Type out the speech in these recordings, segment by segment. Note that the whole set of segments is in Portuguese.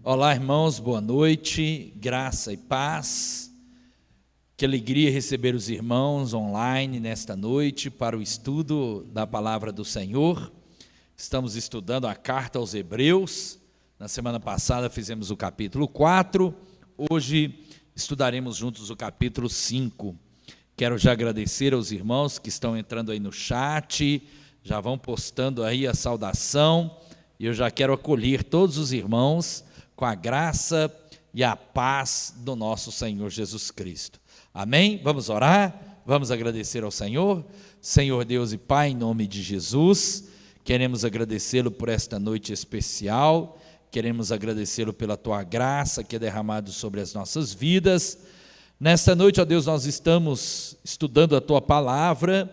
Olá, irmãos, boa noite, graça e paz. Que alegria receber os irmãos online nesta noite para o estudo da palavra do Senhor. Estamos estudando a carta aos Hebreus. Na semana passada fizemos o capítulo 4, hoje estudaremos juntos o capítulo 5. Quero já agradecer aos irmãos que estão entrando aí no chat, já vão postando aí a saudação, e eu já quero acolher todos os irmãos com a graça e a paz do nosso Senhor Jesus Cristo. Amém? Vamos orar? Vamos agradecer ao Senhor? Senhor Deus e Pai, em nome de Jesus, queremos agradecê-lo por esta noite especial, queremos agradecê-lo pela Tua graça que é derramada sobre as nossas vidas. Nesta noite, ó Deus, nós estamos estudando a Tua palavra,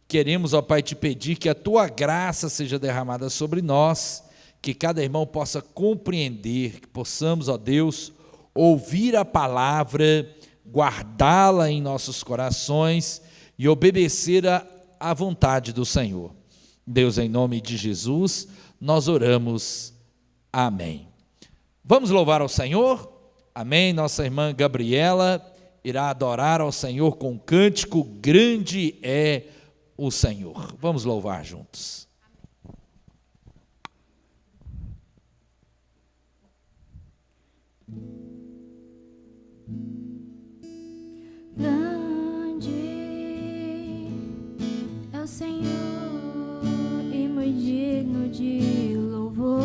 queremos, ó Pai, te pedir que a Tua graça seja derramada sobre nós, que cada irmão possa compreender, que possamos, ó Deus, ouvir a palavra, guardá-la em nossos corações e obedecer à vontade do Senhor. Deus, em nome de Jesus, nós oramos. Amém. Vamos louvar ao Senhor? Amém. Nossa irmã Gabriela irá adorar ao Senhor com um cântico, grande é o Senhor. Vamos louvar juntos. Grande é o Senhor e muito digno de louvor.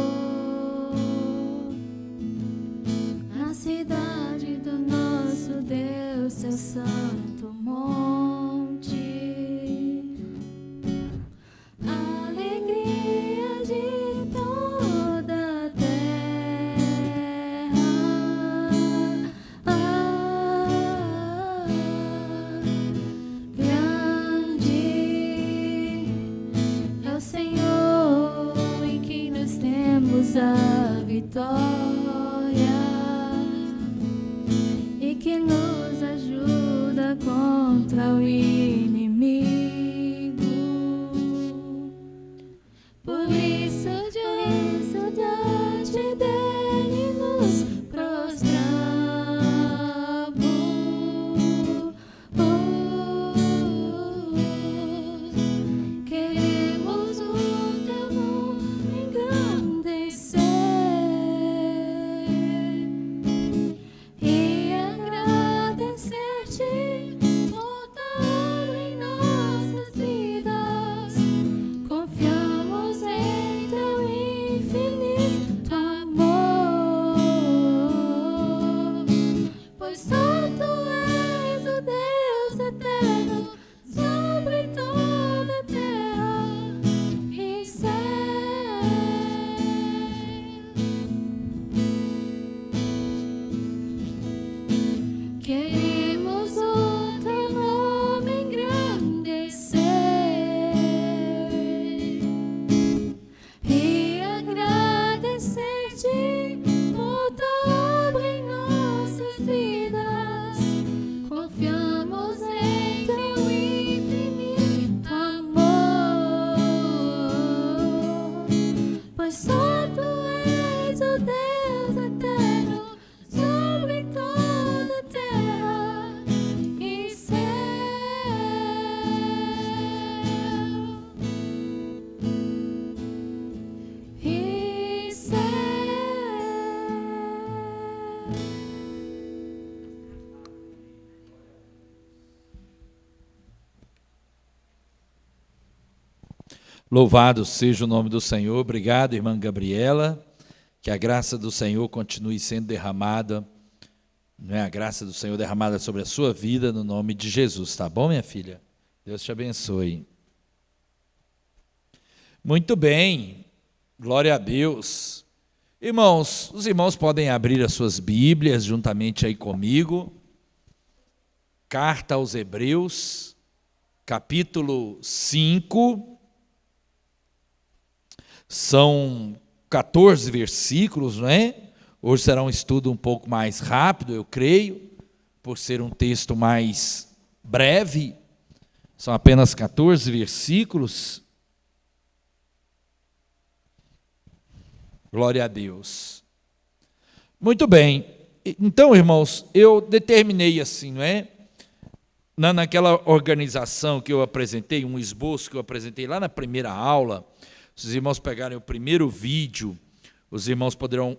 Na cidade do nosso Deus, seu santo monte, alegria de toda a terra. Grande é o Senhor em quem nós temos a vitória e que nos ajuda contra o inimigo. Por isso diante dele nos prostramos. Queremos o teu nome engrandecer e agradecer-te por tudo em nossas vidas. Confiamos em teu infinito amor, pois só tu és o Deus eterno sobre toda a terra e céu. Queremos o teu nome engrandecer e agradecer-te por tudo em nossas vidas. Confiamos em teu infinito amor, pois só tu és o Deus eterno sobre toda a terra e céu. E céu. Louvado seja o nome do Senhor. Obrigado, irmã Gabriela. Que a graça do Senhor continue sendo derramada, a graça do Senhor derramada sobre a sua vida, no nome de Jesus, tá bom, minha filha? Deus te abençoe. Muito bem, glória a Deus. Irmãos, os irmãos podem abrir as suas Bíblias juntamente aí comigo. Carta aos Hebreus, capítulo 5. São 14 versículos, não é? Hoje será um estudo um pouco mais rápido, eu creio, por ser um texto mais breve. São apenas 14 versículos. Glória a Deus. Muito bem. Então, irmãos, eu determinei assim, não é? Naquela organização que eu apresentei, um esboço que eu apresentei lá na primeira aula, se os irmãos pegarem o primeiro vídeo, os irmãos poderão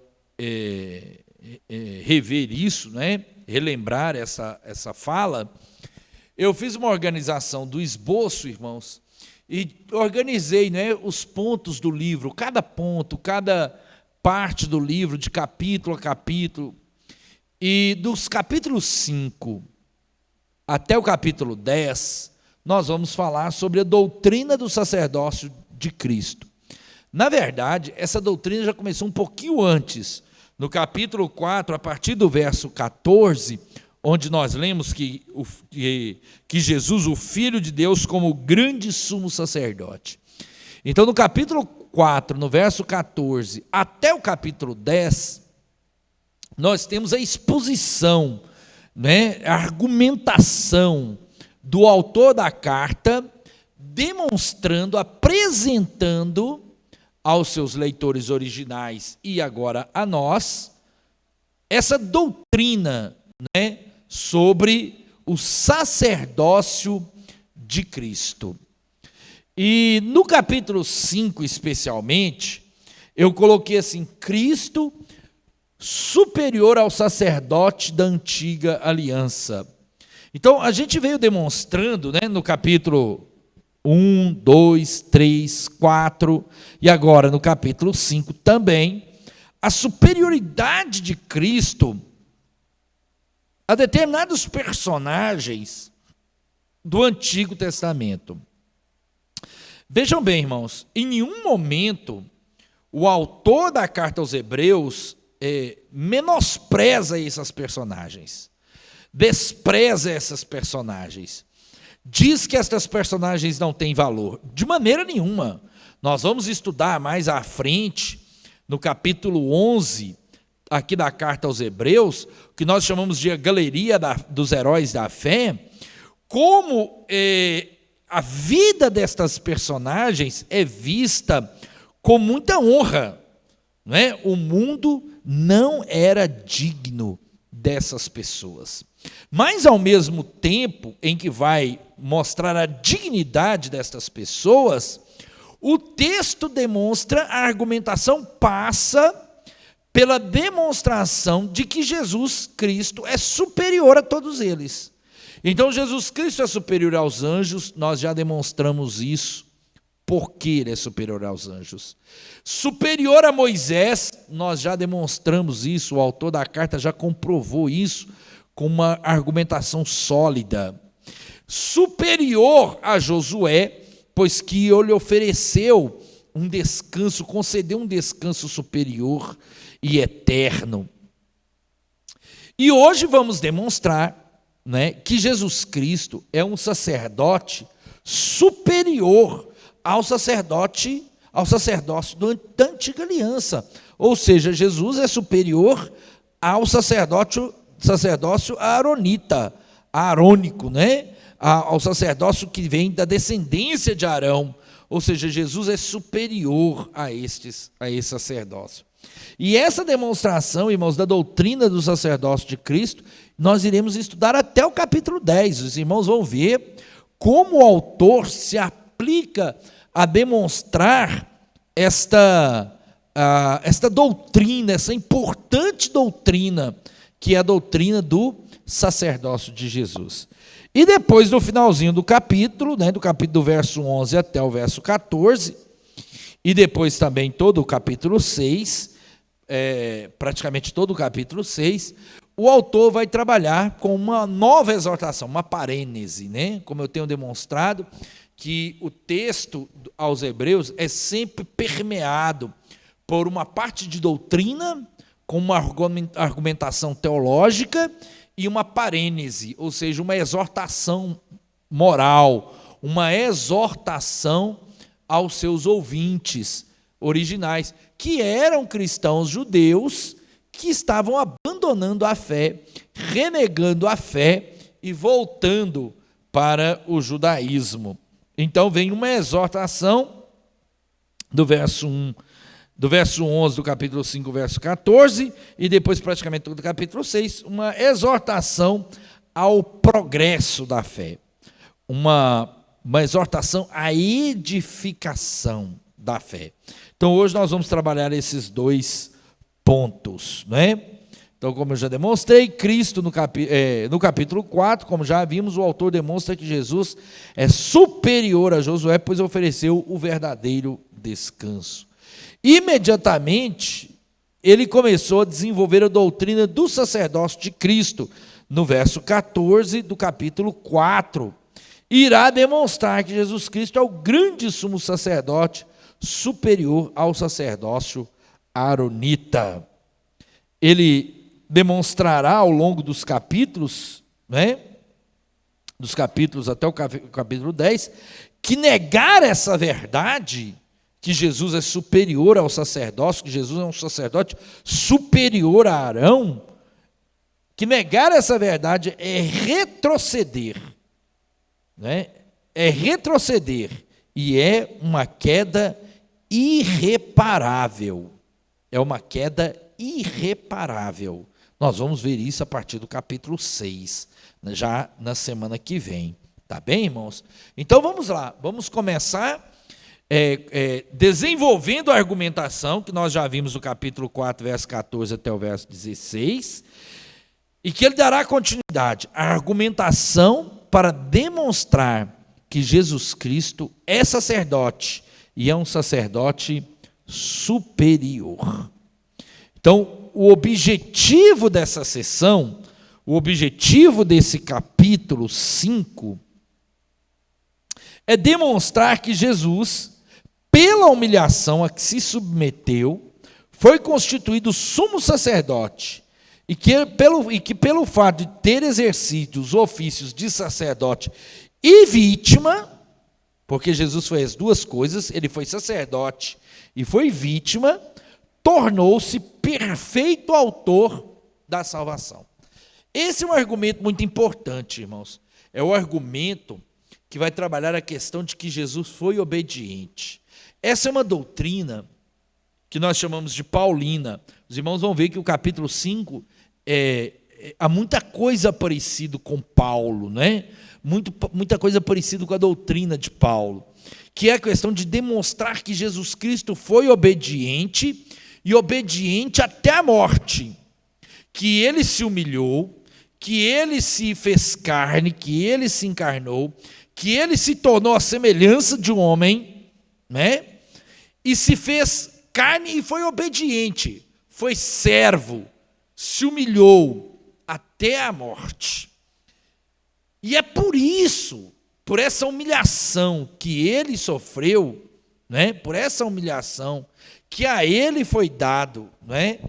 rever isso, né? Relembrar essa fala. Eu fiz uma organização do esboço, irmãos, e organizei, né, os pontos do livro, cada ponto, cada parte do livro, de capítulo a capítulo. E dos capítulos 5 até o capítulo 10, nós vamos falar sobre a doutrina do sacerdócio de Cristo. Na verdade, essa doutrina já começou um pouquinho antes. No capítulo 4, a partir do verso 14, onde nós lemos que Jesus, o Filho de Deus, como grande sumo sacerdote. Então, no capítulo 4, no verso 14, até o capítulo 10, nós temos a exposição, né, a argumentação do autor da carta, demonstrando, apresentando aos seus leitores originais e agora a nós, essa doutrina, né, sobre o sacerdócio de Cristo. E no capítulo 5, especialmente, eu coloquei assim: Cristo superior ao sacerdote da antiga aliança. Então, a gente veio demonstrando, né, no capítulo 1, 2, 3, 4, e agora no capítulo 5 também, a superioridade de Cristo a determinados personagens do Antigo Testamento. Vejam bem, irmãos, em nenhum momento o autor da carta aos Hebreus menospreza esses personagens, despreza essas personagens, diz que estas personagens não têm valor, de maneira nenhuma. Nós vamos estudar mais à frente, no capítulo 11, aqui da carta aos Hebreus, que nós chamamos de a galeria dos heróis da fé, como a vida destas personagens é vista com muita honra, não é? O mundo não era digno dessas pessoas. Mas, ao mesmo tempo em que vai mostrar a dignidade destas pessoas, o texto demonstra, a argumentação passa pela demonstração de que Jesus Cristo é superior a todos eles. Então, Jesus Cristo é superior aos anjos, nós já demonstramos isso, porque ele é superior aos anjos. Superior a Moisés, nós já demonstramos isso, o autor da carta já comprovou isso com uma argumentação sólida. Superior a Josué, pois que ele ofereceu um descanso, concedeu um descanso superior e eterno. E hoje vamos demonstrar, né, que Jesus Cristo é um sacerdote superior ao sacerdócio da antiga aliança. Ou seja, Jesus é superior ao sacerdócio arônico, né? Ao sacerdócio que vem da descendência de Arão. Ou seja, Jesus é superior a esse sacerdócio. E essa demonstração, irmãos, da doutrina do sacerdócio de Cristo, nós iremos estudar até o capítulo 10. Os irmãos vão ver como o autor se aplica a demonstrar esta doutrina, essa importante doutrina, que é a doutrina do sacerdócio de Jesus. E depois, no finalzinho do capítulo, né, do verso 11 até o verso 14, e depois também todo o capítulo 6, praticamente todo o capítulo 6, o autor vai trabalhar com uma nova exortação, uma parênese, né? Como eu tenho demonstrado, que o texto aos Hebreus é sempre permeado por uma parte de doutrina, com uma argumentação teológica, e uma parênese, ou seja, uma exortação moral, uma exortação aos seus ouvintes originais, que eram cristãos judeus que estavam abandonando a fé, renegando a fé e voltando para o judaísmo. Então vem uma exortação do verso 1 do verso 11 do capítulo 5, verso 14, e depois praticamente todo o capítulo 6, uma exortação ao progresso da fé, uma exortação à edificação da fé. Então hoje nós vamos trabalhar esses dois pontos, né? Então, como eu já demonstrei, Cristo no capítulo 4, como já vimos, o autor demonstra que Jesus é superior a Josué, pois ofereceu o verdadeiro descanso. Imediatamente, ele começou a desenvolver a doutrina do sacerdócio de Cristo, no verso 14 do capítulo 4. Irá demonstrar que Jesus Cristo é o grande sumo sacerdote, superior ao sacerdócio aaronita. Ele demonstrará ao longo dos capítulos, né, dos capítulos até o capítulo 10, que negar essa verdade, que Jesus é superior ao sacerdócio, que Jesus é um sacerdote superior a Arão, que negar essa verdade é retroceder, né? É retroceder, e é uma queda irreparável. É uma queda irreparável. Nós vamos ver isso a partir do capítulo 6, já na semana que vem. Tá bem, irmãos? Então vamos lá, vamos começar desenvolvendo a argumentação, que nós já vimos no capítulo 4, verso 14 até o verso 16, e que ele dará continuidade à argumentação para demonstrar que Jesus Cristo é sacerdote, e é um sacerdote superior. Então, o objetivo dessa sessão, o objetivo desse capítulo 5, é demonstrar que Jesus, pela humilhação a que se submeteu, foi constituído sumo sacerdote, e que pelo fato de ter exercido os ofícios de sacerdote e vítima, porque Jesus foi as duas coisas, ele foi sacerdote e foi vítima, tornou-se perfeito autor da salvação. Esse é um argumento muito importante, irmãos. É o argumento que vai trabalhar a questão de que Jesus foi obediente. Essa é uma doutrina que nós chamamos de paulina. Os irmãos vão ver que o capítulo 5 há muita coisa parecida com Paulo, né? Muita coisa parecida com a doutrina de Paulo, que é a questão de demonstrar que Jesus Cristo foi obediente, e obediente até a morte, que ele se humilhou, que ele se fez carne, que ele se encarnou, que ele se tornou a semelhança de um homem, né? E se fez carne e foi obediente, foi servo, se humilhou até a morte. E é por isso, por essa humilhação que ele sofreu, né? Por essa humilhação que a ele foi dado, né?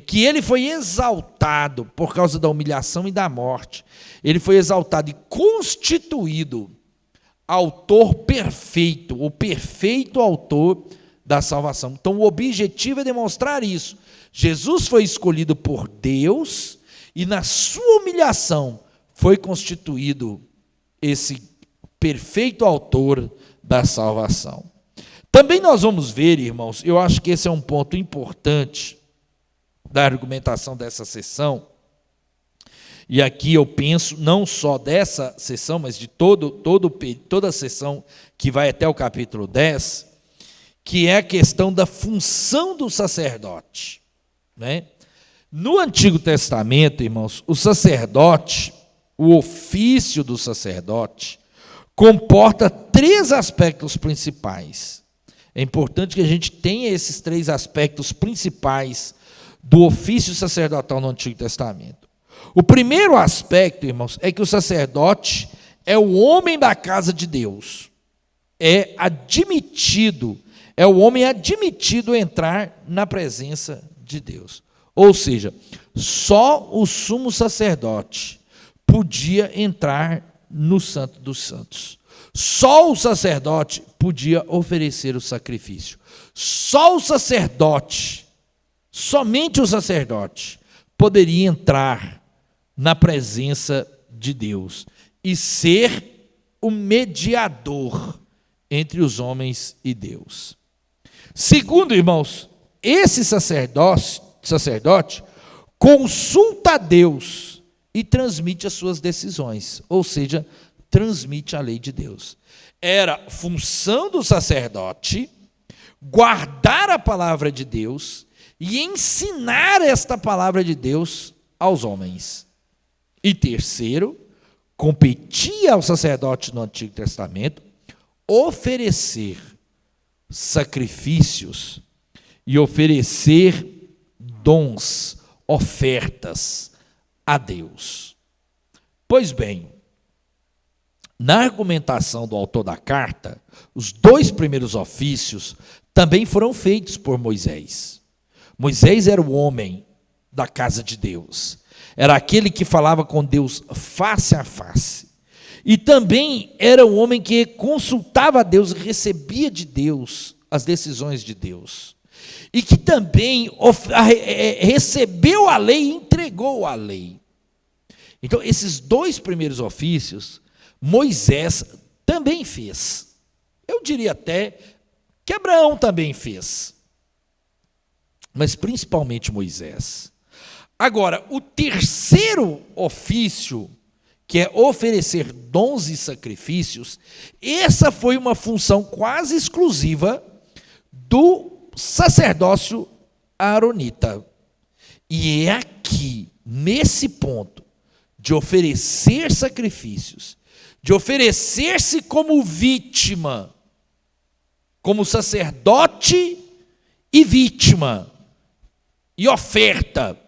Que ele foi exaltado por causa da humilhação e da morte. Ele foi exaltado e constituído autor perfeito, o perfeito autor da salvação. Então, o objetivo é demonstrar isso. Jesus foi escolhido por Deus e, na sua humilhação, foi constituído esse perfeito autor da salvação. Também nós vamos ver, irmãos, eu acho que esse é um ponto importante da argumentação dessa sessão, e aqui eu penso não só dessa sessão, mas de toda a sessão que vai até o capítulo 10, que é a questão da função do sacerdote, né? No Antigo Testamento, irmãos, o sacerdote, o ofício do sacerdote, comporta 3 aspectos principais. É importante que a gente tenha esses 3 aspectos principais do ofício sacerdotal no Antigo Testamento. O primeiro aspecto, irmãos, é que o sacerdote é o homem da casa de Deus. É o homem admitido a entrar na presença de Deus. Ou seja, só o sumo sacerdote podia entrar no Santo dos Santos. Só o sacerdote podia oferecer o sacrifício. Só o sacerdote, somente o sacerdote, poderia entrar na presença de Deus e ser o mediador entre os homens e Deus. Segundo, irmãos, esse sacerdote consulta a Deus e transmite as suas decisões, ou seja, transmite a lei de Deus. Era função do sacerdote guardar a palavra de Deus e ensinar esta palavra de Deus aos homens. E terceiro, competia ao sacerdote no Antigo Testamento oferecer sacrifícios e oferecer dons, ofertas a Deus. Pois bem, na argumentação do autor da carta, os 2 primeiros ofícios também foram feitos por Moisés. Moisés era o homem da casa de Deus, era aquele que falava com Deus face a face, e também era o homem que consultava a Deus e recebia de Deus as decisões de Deus, e que também recebeu a lei e entregou a lei. Então, esses 2 primeiros ofícios, Moisés também fez. Eu diria até que Abraão também fez, mas principalmente Moisés. Agora, o terceiro ofício, que é oferecer dons e sacrifícios, essa foi uma função quase exclusiva do sacerdócio aaronita. E é aqui, nesse ponto, de oferecer sacrifícios, de oferecer-se como vítima, como sacerdote e vítima, e oferta,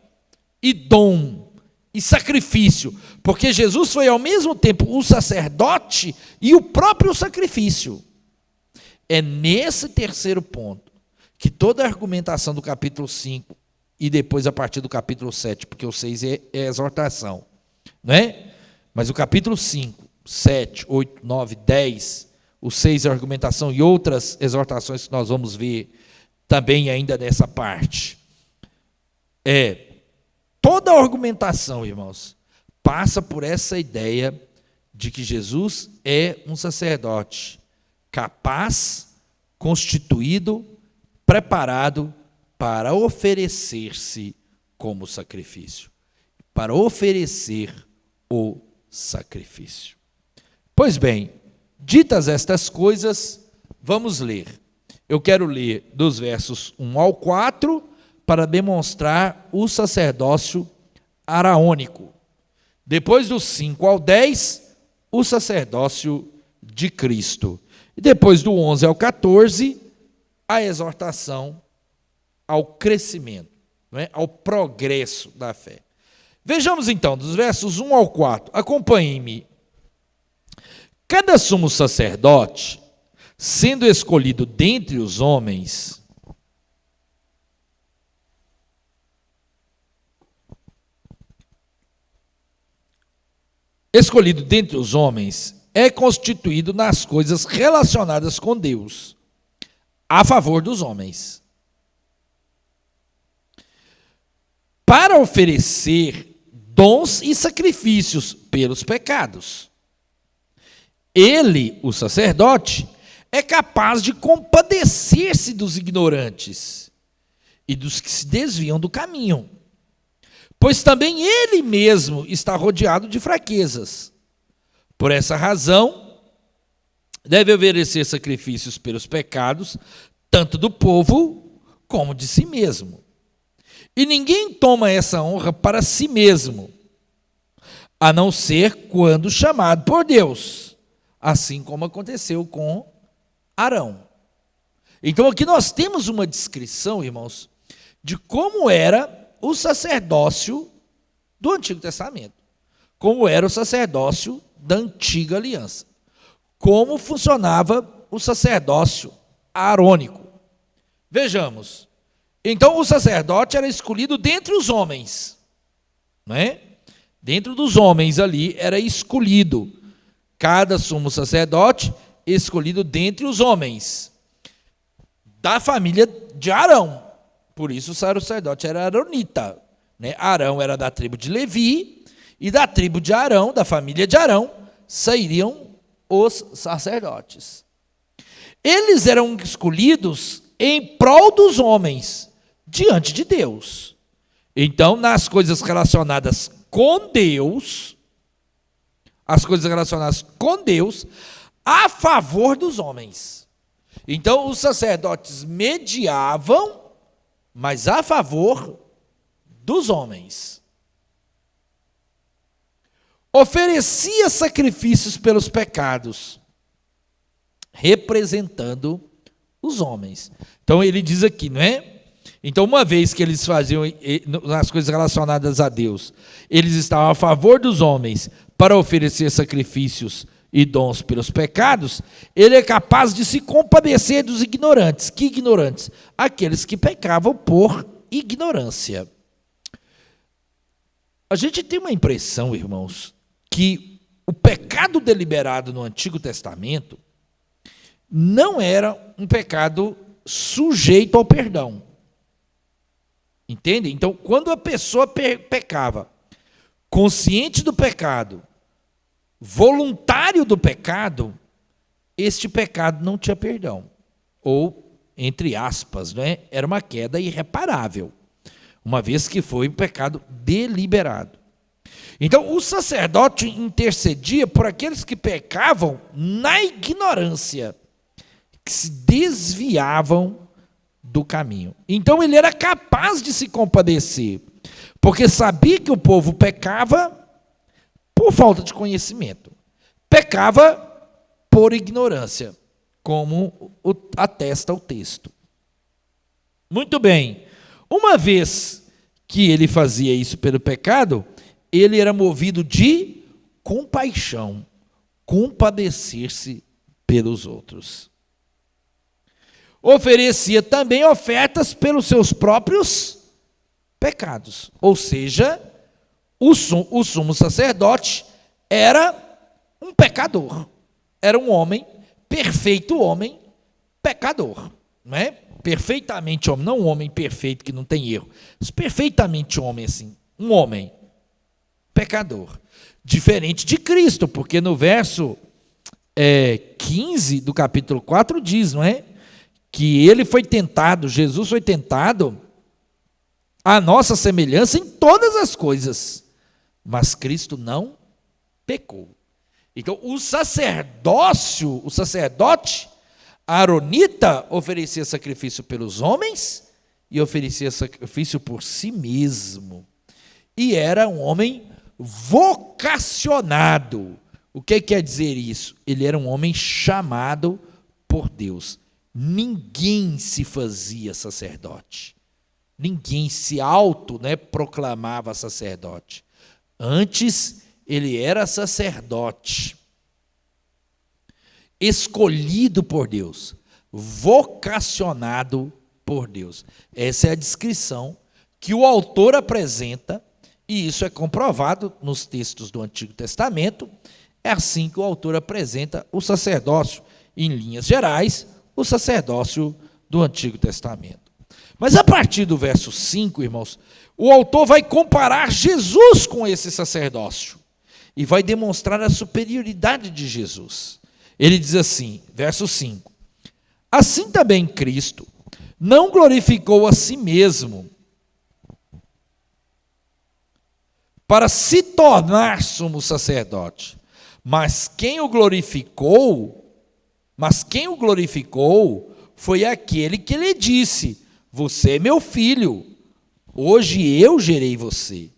e dom, e sacrifício, porque Jesus foi ao mesmo tempo o sacerdote e o próprio sacrifício. É nesse terceiro ponto que toda a argumentação do capítulo 5 e depois a partir do capítulo 7, porque o 6 é exortação, não é? Mas o capítulo 5, 7, 8, 9, 10, o 6 é argumentação e outras exortações que nós vamos ver também ainda nessa parte. Toda a argumentação, irmãos, passa por essa ideia de que Jesus é um sacerdote capaz, constituído, preparado para oferecer-se como sacrifício, para oferecer o sacrifício. Pois bem, ditas estas coisas, vamos ler. Eu quero ler dos versos 1 ao 4 para demonstrar o sacerdócio araônico. Depois dos 5 ao 10, o sacerdócio de Cristo. E depois do 11 ao 14, a exortação ao crescimento, não é? Ao progresso da fé. Vejamos então, dos versos 1 ao 4, acompanhem-me. Cada sumo sacerdote, sendo escolhido dentre os homens, é constituído nas coisas relacionadas com Deus, a favor dos homens, para oferecer dons e sacrifícios pelos pecados. Ele, o sacerdote, é capaz de compadecer-se dos ignorantes e dos que se desviam do caminho, pois também ele mesmo está rodeado de fraquezas. Por essa razão, deve oferecer sacrifícios pelos pecados, tanto do povo como de si mesmo. E ninguém toma essa honra para si mesmo, a não ser quando chamado por Deus, assim como aconteceu com Arão. Então aqui nós temos uma descrição, irmãos, de como era o sacerdócio do Antigo Testamento, como era o sacerdócio da Antiga Aliança, como funcionava o sacerdócio arônico. Vejamos, então o sacerdote era escolhido dentre os homens, não é? Dentro dos homens ali era escolhido, cada sumo sacerdote escolhido dentre os homens, da família de Arão. Por isso o sacerdote era aronita, né? Arão era da tribo de Levi, e da tribo de Arão, da família de Arão, sairiam os sacerdotes. Eles eram escolhidos em prol dos homens, diante de Deus. Então, nas coisas relacionadas com Deus, as coisas relacionadas com Deus, a favor dos homens. Então, os sacerdotes mediavam, mas a favor dos homens. Oferecia sacrifícios pelos pecados, representando os homens. Então ele diz aqui, não é? Então, uma vez que eles faziam as coisas relacionadas a Deus, eles estavam a favor dos homens para oferecer sacrifícios e dons pelos pecados, ele é capaz de se compadecer dos ignorantes. Que ignorantes? Aqueles que pecavam por ignorância. A gente tem uma impressão, irmãos, que o pecado deliberado no Antigo Testamento não era um pecado sujeito ao perdão. Entende? Então, quando a pessoa pecava, consciente do pecado, voluntário do pecado, este pecado não tinha perdão. Ou, entre aspas, né, era uma queda irreparável, uma vez que foi um pecado deliberado. Então, o sacerdote intercedia por aqueles que pecavam na ignorância, que se desviavam do caminho. Então, ele era capaz de se compadecer, porque sabia que o povo pecava por falta de conhecimento, pecava por ignorância, como atesta o texto. Muito bem, uma vez que ele fazia isso pelo pecado, ele era movido de compaixão, compadecer-se pelos outros. Oferecia também ofertas pelos seus próprios pecados, ou seja, o sumo sacerdote era um pecador, era um homem, perfeito homem, pecador, não é? Perfeitamente homem, não um homem perfeito que não tem erro, mas perfeitamente homem assim, um homem pecador, diferente de Cristo, porque no verso 15 do capítulo 4 diz, não é? Que ele foi tentado, Jesus foi tentado à nossa semelhança em todas as coisas, mas Cristo não pecou. Então, o sacerdote aaronita oferecia sacrifício pelos homens e oferecia sacrifício por si mesmo. E era um homem vocacionado. O que quer dizer isso? Ele era um homem chamado por Deus. Ninguém se fazia sacerdote. Ninguém se proclamava sacerdote. Antes, ele era sacerdote, escolhido por Deus, vocacionado por Deus. Essa é a descrição que o autor apresenta, e isso é comprovado nos textos do Antigo Testamento. É assim que o autor apresenta o sacerdócio, em linhas gerais, o sacerdócio do Antigo Testamento. Mas a partir do verso 5, irmãos, o autor vai comparar Jesus com esse sacerdócio e vai demonstrar a superioridade de Jesus. Ele diz assim, verso 5: assim também Cristo não glorificou a si mesmo para se tornar sumo sacerdote, mas quem o glorificou foi aquele que lhe disse: você é meu filho, hoje eu gerei você.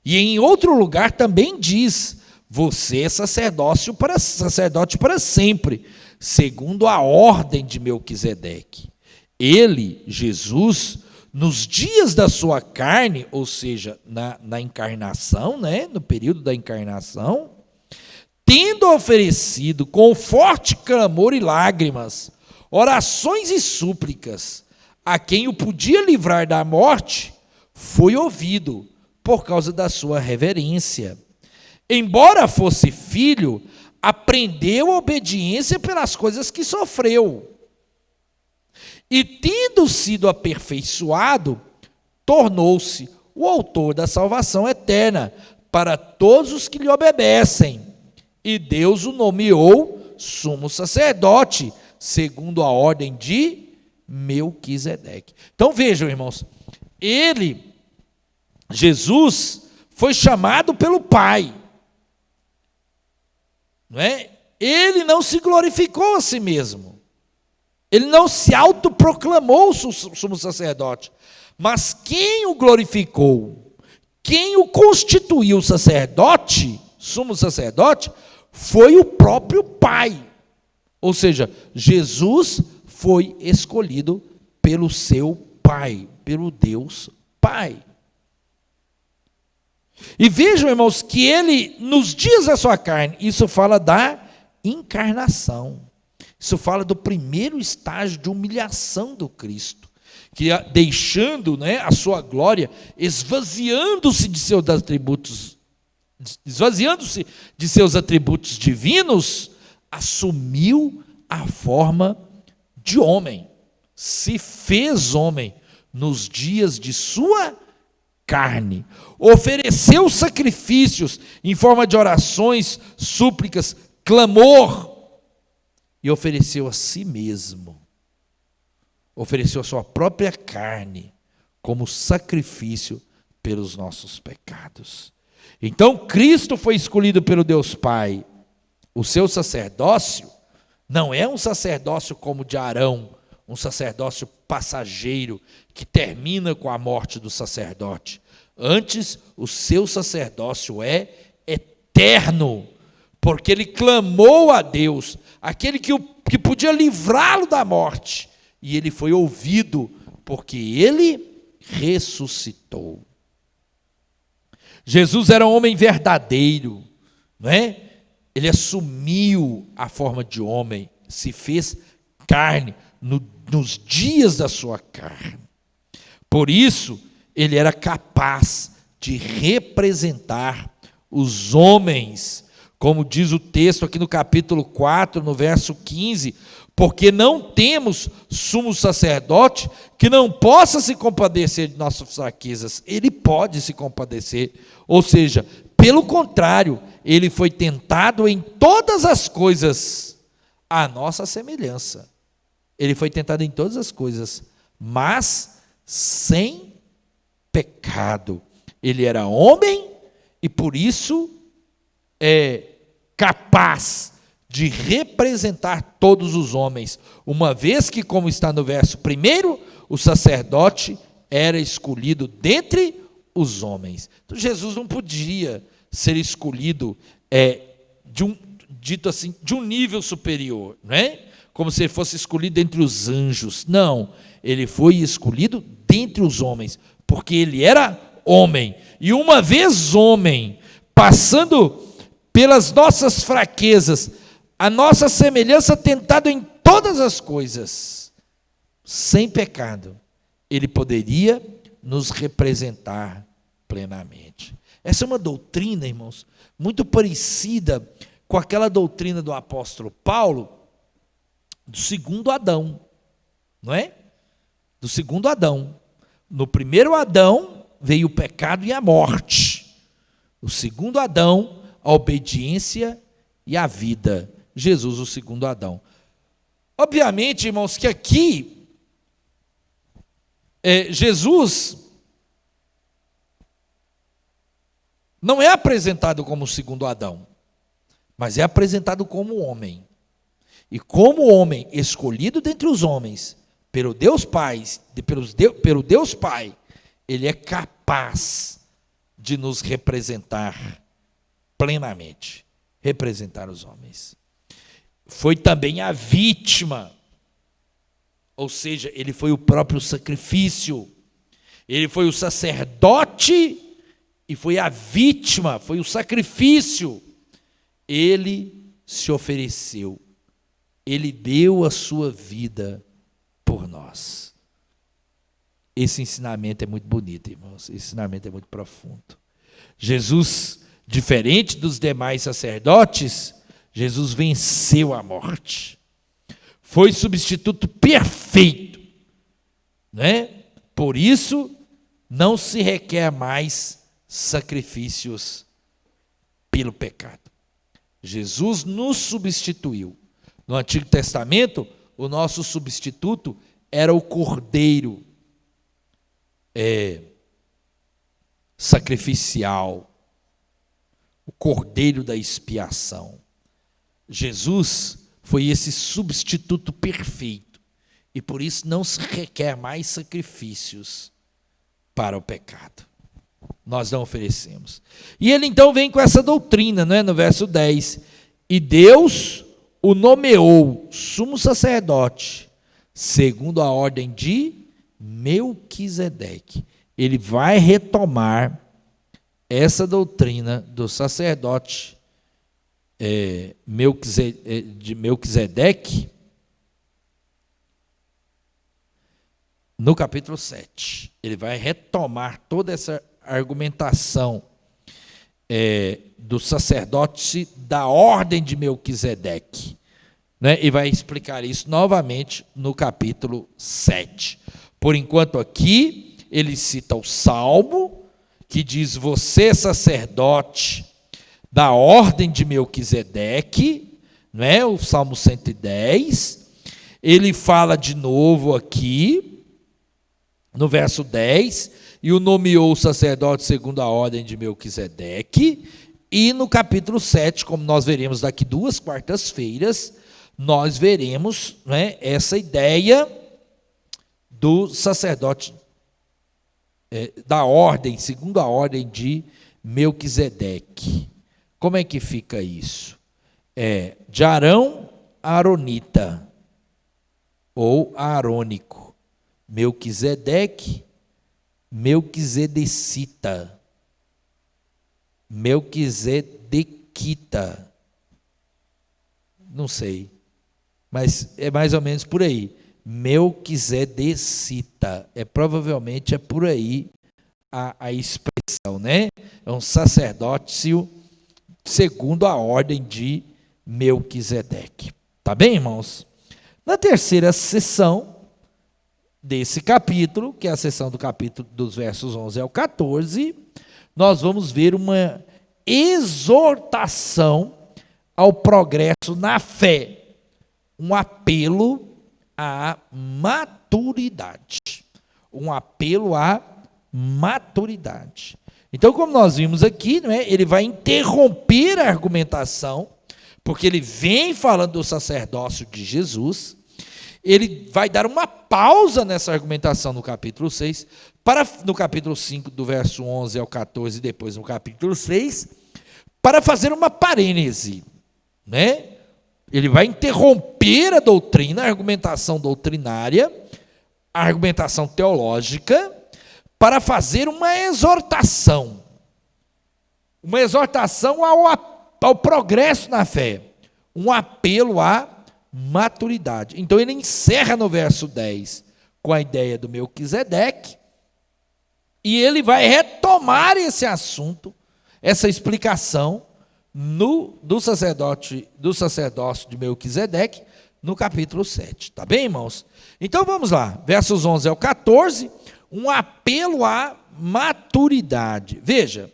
E em outro lugar também diz: você é sacerdote para sempre, segundo a ordem de Melquisedeque. Ele, Jesus, nos dias da sua carne, ou seja, na encarnação, né, no período da encarnação, tendo oferecido com forte clamor e lágrimas, orações e súplicas, a quem o podia livrar da morte, foi ouvido por causa da sua reverência. Embora fosse filho, aprendeu a obediência pelas coisas que sofreu. E, tendo sido aperfeiçoado, tornou-se o autor da salvação eterna para todos os que lhe obedecem. E Deus o nomeou sumo sacerdote, segundo a ordem de Melquisedeque. Então vejam, irmãos, Jesus, foi chamado pelo Pai, não é? Ele não se glorificou a si mesmo, ele não se autoproclamou sumo sacerdote, mas quem o glorificou, quem o constituiu sacerdote, sumo sacerdote, foi o próprio Pai. Ou seja, Jesus foi escolhido pelo seu Pai, pelo Deus Pai. E vejam, irmãos, que ele, nos dias da sua carne, isso fala da encarnação. Isso fala do primeiro estágio de humilhação do Cristo, que deixando, né, a sua glória, esvaziando-se de seus atributos divinos, assumiu a forma de homem, se fez homem nos dias de sua carne, ofereceu sacrifícios em forma de orações, súplicas, clamor, e ofereceu a si mesmo, ofereceu a sua própria carne como sacrifício pelos nossos pecados. Então Cristo foi escolhido pelo Deus Pai. O seu sacerdócio não é um sacerdócio como o de Arão, um sacerdócio passageiro que termina com a morte do sacerdote. Antes, o seu sacerdócio é eterno, porque ele clamou a Deus, aquele que podia livrá-lo da morte, e ele foi ouvido, porque ele ressuscitou. Jesus era um homem verdadeiro, não é? Ele assumiu a forma de homem, se fez carne nos dias da sua carne. Por isso, ele era capaz de representar os homens, como diz o texto aqui no capítulo 4, no verso 15, porque não temos sumo sacerdote que não possa se compadecer de nossas fraquezas. Ele pode se compadecer, ou seja, pelo contrário, ele foi tentado em todas as coisas, à nossa semelhança. Ele foi tentado em todas as coisas, mas sem pecado. Ele era homem e por isso é capaz de representar todos os homens, uma vez que, como está no verso 1, o sacerdote era escolhido dentre os homens. Então Jesus não podia ser escolhido dito assim, de um nível superior, não é? Como se ele fosse escolhido entre os anjos. Não, ele foi escolhido dentre os homens, porque ele era homem. E uma vez homem, passando pelas nossas fraquezas, a nossa semelhança tentado em todas as coisas, sem pecado, ele poderia nos representar plenamente. Essa é uma doutrina, irmãos, muito parecida com aquela doutrina do apóstolo Paulo, do segundo Adão, não é? Do segundo Adão. No primeiro Adão veio o pecado e a morte. No segundo Adão, a obediência e a vida. Jesus, o segundo Adão. Obviamente, irmãos, que aqui Jesus não é apresentado como o segundo Adão, mas é apresentado como homem. E como homem escolhido dentre os homens, pelo Deus Pai, pelo Deus Pai, ele é capaz de nos representar plenamente, representar os homens. Foi também a vítima, ou seja, ele foi o próprio sacrifício, ele foi o sacerdote e foi a vítima, foi o sacrifício. Ele se ofereceu, ele deu a sua vida por nós. Esse ensinamento é muito bonito, irmãos, esse ensinamento é muito profundo. Jesus, diferente dos demais sacerdotes, Jesus venceu a morte, foi substituto perfeito, né? Por isso, não se requer mais sacrifícios pelo pecado. Jesus nos substituiu. No Antigo Testamento, o nosso substituto era o cordeiro sacrificial, o cordeiro da expiação. Jesus foi esse substituto perfeito, e por isso não se requer mais sacrifícios para o pecado. Nós não oferecemos. E ele então vem com essa doutrina, não é? No verso 10, e Deus o nomeou sumo sacerdote, segundo a ordem de Melquisedeque. Ele vai retomar essa doutrina do sacerdote de Melquisedeque no capítulo 7. Ele vai retomar toda essa argumentação do sacerdote da ordem de Melquisedeque, né? E vai explicar isso novamente no capítulo 7. Por enquanto aqui, ele cita o Salmo, que diz, você sacerdote da ordem de Melquisedeque, não é? O Salmo 110, ele fala de novo aqui, no verso 10, e o nomeou o sacerdote segundo a ordem de Melquisedeque, e no capítulo 7, como nós veremos daqui 2 quartas-feiras, nós veremos, né, essa ideia do sacerdote da ordem, segundo a ordem de Melquisedeque. Como é que fica isso? De Arão aronita, ou arônico. Melquisedeque, melquisedecita, melquisedequita. Não sei, mas é mais ou menos por aí. Melquisedecita, provavelmente é por aí a expressão, né? É um sacerdócio segundo a ordem de Melquisedeque. Tá bem, irmãos? Na terceira sessão desse capítulo, que é a sessão do capítulo dos versos 11 ao 14, nós vamos ver uma exortação ao progresso na fé, um apelo à maturidade, um apelo à maturidade. Então, como nós vimos aqui, não é? Ele vai interromper a argumentação, porque ele vem falando do sacerdócio de Jesus, ele vai dar uma pausa nessa argumentação no capítulo 6, no capítulo 5, do verso 11 ao 14, e depois no capítulo 6, para fazer uma parênese, né? Ele vai interromper a doutrina, a argumentação doutrinária, a argumentação teológica, para fazer uma exortação ao progresso na fé, um apelo à maturidade. Então ele encerra no verso 10 com a ideia do Melquisedeque, e ele vai retomar esse assunto, essa explicação do sacerdócio de Melquisedeque no capítulo 7. Tá bem, irmãos? Então vamos lá, versos 11 ao 14, um apelo à maturidade. Veja,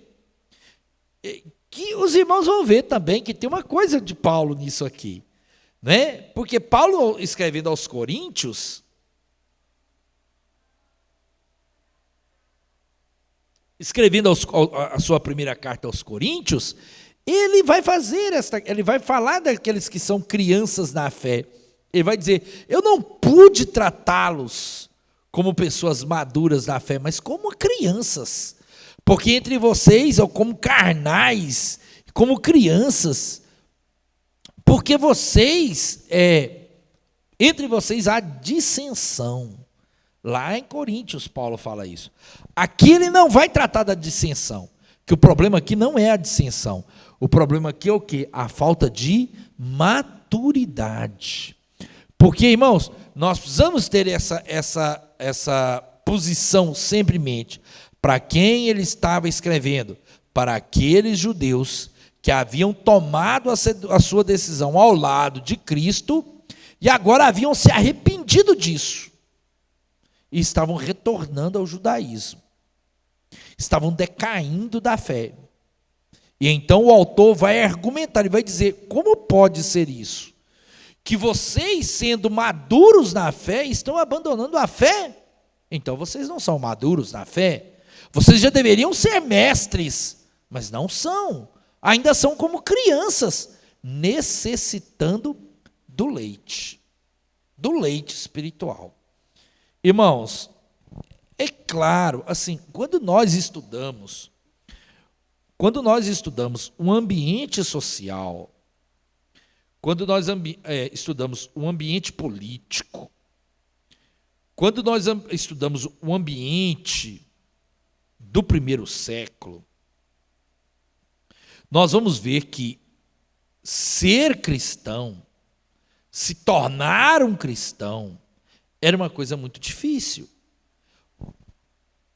que os irmãos vão ver também que tem uma coisa de Paulo nisso aqui, né? Porque Paulo, escrevendo aos Coríntios, a sua primeira carta aos Coríntios, ele vai falar daqueles que são crianças na fé. Ele vai dizer, eu não pude tratá-los como pessoas maduras na fé, mas como crianças, porque entre vocês, ou como carnais, como crianças, porque entre vocês há dissensão. Lá em Coríntios, Paulo fala isso. Aqui ele não vai tratar da dissensão, que o problema aqui não é a dissensão. O problema aqui é o quê? A falta de maturidade. Porque, irmãos, nós precisamos ter essa posição sempre em mente. Para quem ele estava escrevendo? Para aqueles judeus que haviam tomado a sua decisão ao lado de Cristo e agora haviam se arrependido disso. E estavam retornando ao judaísmo. Estavam decaindo da fé. E então o autor vai argumentar, ele vai dizer, como pode ser isso? que vocês, sendo maduros na fé, estão abandonando a fé. Então vocês não são maduros na fé. Vocês já deveriam ser mestres, mas não são. Ainda são como crianças, necessitando do leite espiritual. Irmãos, é claro, assim, quando nós estudamos um ambiente social, quando nós estudamos um ambiente político, quando nós estudamos o ambiente do primeiro século, nós vamos ver que ser cristão, se tornar um cristão, era uma coisa muito difícil.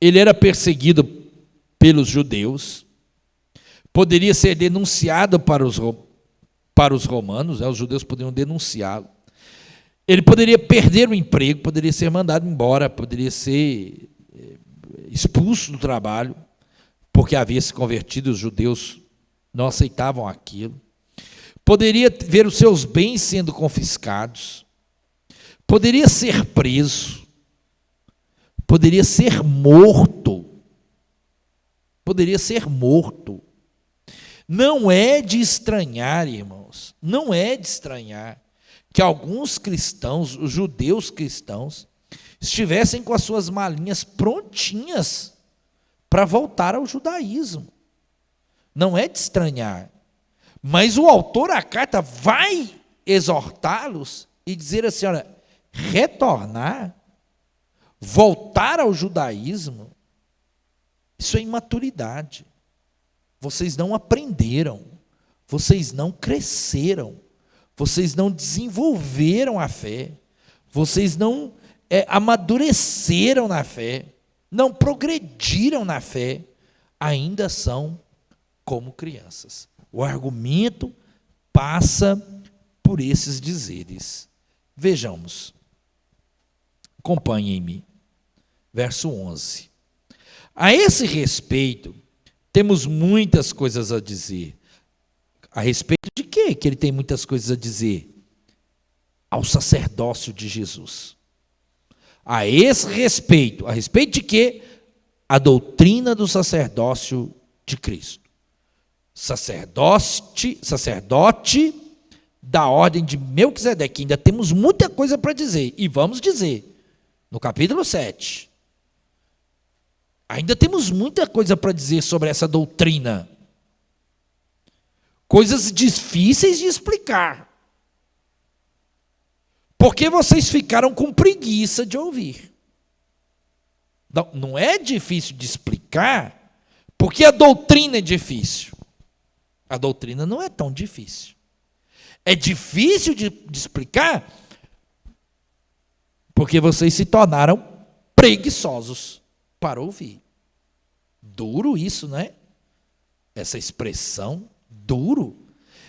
Ele era perseguido pelos judeus, poderia ser denunciado para os romanos, os judeus poderiam denunciá-lo. Ele poderia perder o emprego, poderia ser mandado embora, poderia ser expulso do trabalho, porque havia se convertido, os judeus não aceitavam aquilo. Poderia ver os seus bens sendo confiscados, poderia ser preso, poderia ser morto. Não é de estranhar, irmãos, não é de estranhar que alguns cristãos, os judeus cristãos, estivessem com as suas malinhas prontinhas para voltar ao judaísmo. Não é de estranhar. Mas o autor da carta vai exortá-los e dizer assim, olha, retornar, voltar ao judaísmo, isso é imaturidade. Vocês não aprenderam, vocês não cresceram, vocês não desenvolveram a fé, vocês não amadureceram na fé, não progrediram na fé, ainda são como crianças. O argumento passa por esses dizeres. Vejamos, acompanhem-me, verso 11. A esse respeito, temos muitas coisas a dizer. A respeito de quê que ele tem muitas coisas a dizer? Ao sacerdócio de Jesus. A esse respeito, a respeito de quê? A doutrina do sacerdócio de Cristo. Sacerdote da ordem de Melquisedeque. Ainda temos muita coisa para dizer, e vamos dizer, no capítulo 7. Ainda temos muita coisa para dizer sobre essa doutrina. Coisas difíceis de explicar. Porque vocês ficaram com preguiça de ouvir. Não é difícil de explicar, porque a doutrina é difícil. A doutrina não é tão difícil. É difícil de explicar porque vocês se tornaram preguiçosos para ouvir. Duro isso, né? Essa expressão, duro.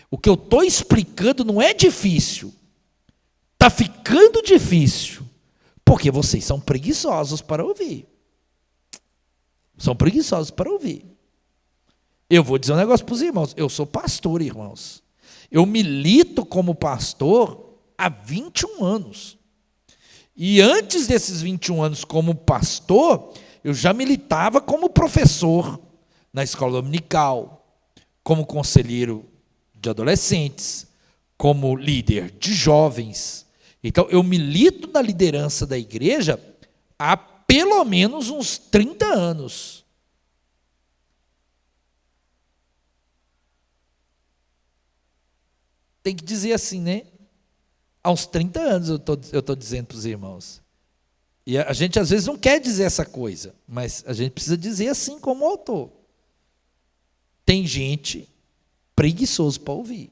O que eu estou explicando não é difícil. Está ficando difícil porque vocês são preguiçosos para ouvir. São preguiçosos para ouvir. Eu vou dizer um negócio para os irmãos. Eu sou pastor, irmãos. Eu milito como pastor há 21 anos. E antes desses 21 anos como pastor, eu já militava como professor na escola dominical, como conselheiro de adolescentes, como líder de jovens. Então, eu milito na liderança da igreja há pelo menos uns 30 anos. Tem que dizer assim, né? Há uns 30 anos eu estou dizendo para os irmãos. E a gente às vezes não quer dizer essa coisa, mas a gente precisa dizer assim como o autor. Tem gente preguiçoso para ouvir.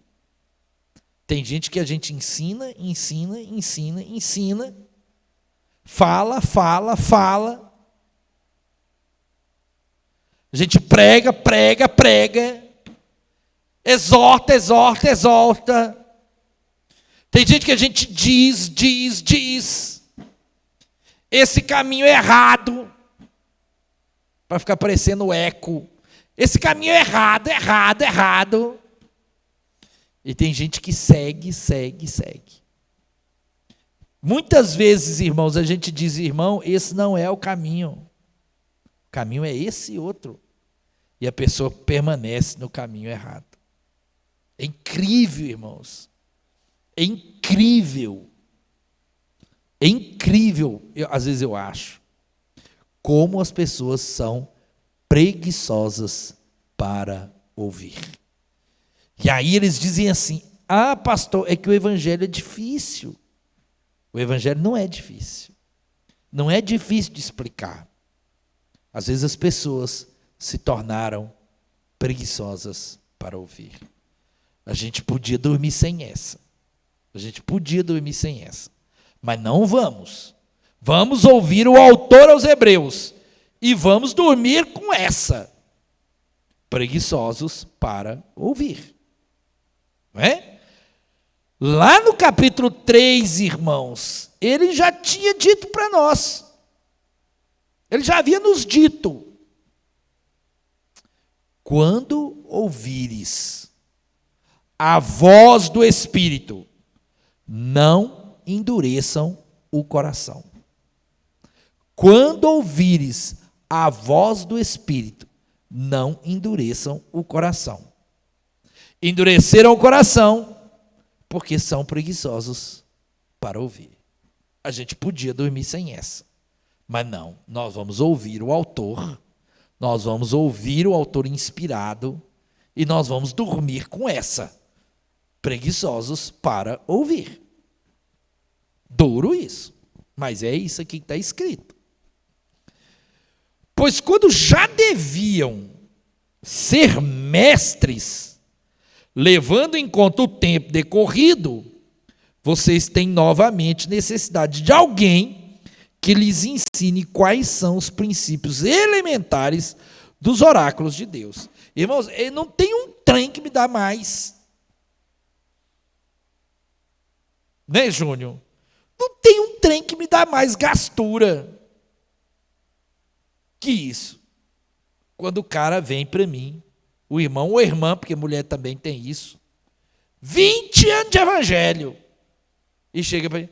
Tem gente que a gente ensina. Fala. A gente prega. Exorta. Tem gente que a gente diz. Esse caminho é errado. Para ficar parecendo eco. Esse caminho é errado. E tem gente que segue. Muitas vezes, irmãos, a gente diz, irmão, esse não é o caminho. O caminho é esse outro. E a pessoa permanece no caminho errado. É incrível, irmãos. É incrível. É incrível, às vezes eu acho, como as pessoas são preguiçosas para ouvir. E aí eles dizem assim, pastor, é que o evangelho é difícil. O evangelho não é difícil. Não é difícil de explicar. Às vezes as pessoas se tornaram preguiçosas para ouvir. A gente podia dormir sem essa. Mas não vamos. Vamos ouvir o autor aos Hebreus. E vamos dormir com essa. Preguiçosos para ouvir. Não é? Lá no capítulo 3, irmãos, ele já tinha dito para nós. Ele já havia nos dito. Quando ouvires a voz do Espírito, não endureçam o coração. Quando ouvires a voz do Espírito, não endureçam o coração. Endureceram o coração, porque são preguiçosos para ouvir. A gente podia dormir sem essa. Mas não, nós vamos ouvir o autor, nós vamos ouvir o autor inspirado, e nós vamos dormir com essa. Preguiçosos para ouvir. Duro isso, mas é isso aqui que está escrito. Pois quando já deviam ser mestres, levando em conta o tempo decorrido, vocês têm novamente necessidade de alguém que lhes ensine quais são os princípios elementares dos oráculos de Deus. Irmãos, não tem um trem que me dá mais. Né, Júnior? Não tem um trem que me dá mais gastura que isso. Quando o cara vem para mim, o irmão ou a irmã, porque mulher também tem isso, 20 anos de evangelho, e chega para mim,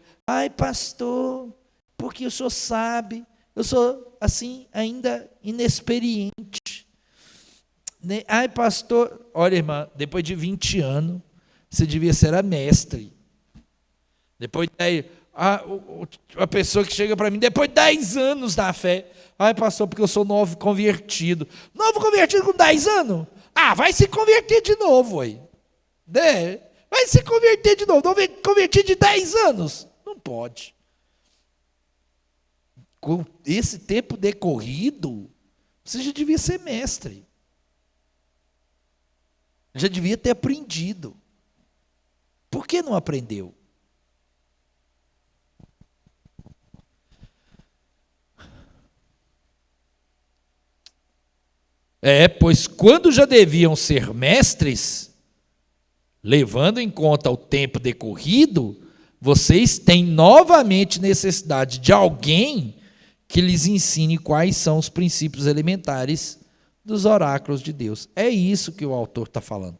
pastor, porque o senhor sabe, eu sou assim, ainda inexperiente. Pastor, olha, irmã, depois de 20 anos, você devia ser a mestre. Depois de a pessoa que chega para mim, depois de 10 anos na fé, pastor, porque eu sou novo convertido. Novo convertido com 10 anos? Vai se converter de novo, aí. Vai se converter de novo. Converter de 10 anos? Não pode. Com esse tempo decorrido, você já devia ser mestre. Já devia ter aprendido. Por que não aprendeu? Pois quando já deviam ser mestres, levando em conta o tempo decorrido, vocês têm novamente necessidade de alguém que lhes ensine quais são os princípios elementares dos oráculos de Deus. É isso que o autor está falando.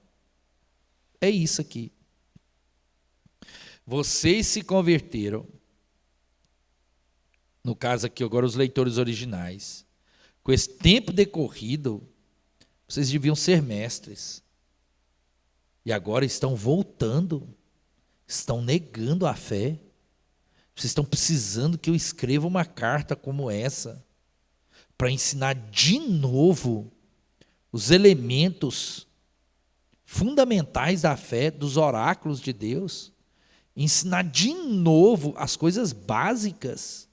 É isso aqui. Vocês se converteram, no caso aqui agora os leitores originais, com esse tempo decorrido, vocês deviam ser mestres. E agora estão voltando, estão negando a fé. Vocês estão precisando que eu escreva uma carta como essa, para ensinar de novo os elementos fundamentais da fé, dos oráculos de Deus. Ensinar de novo as coisas básicas.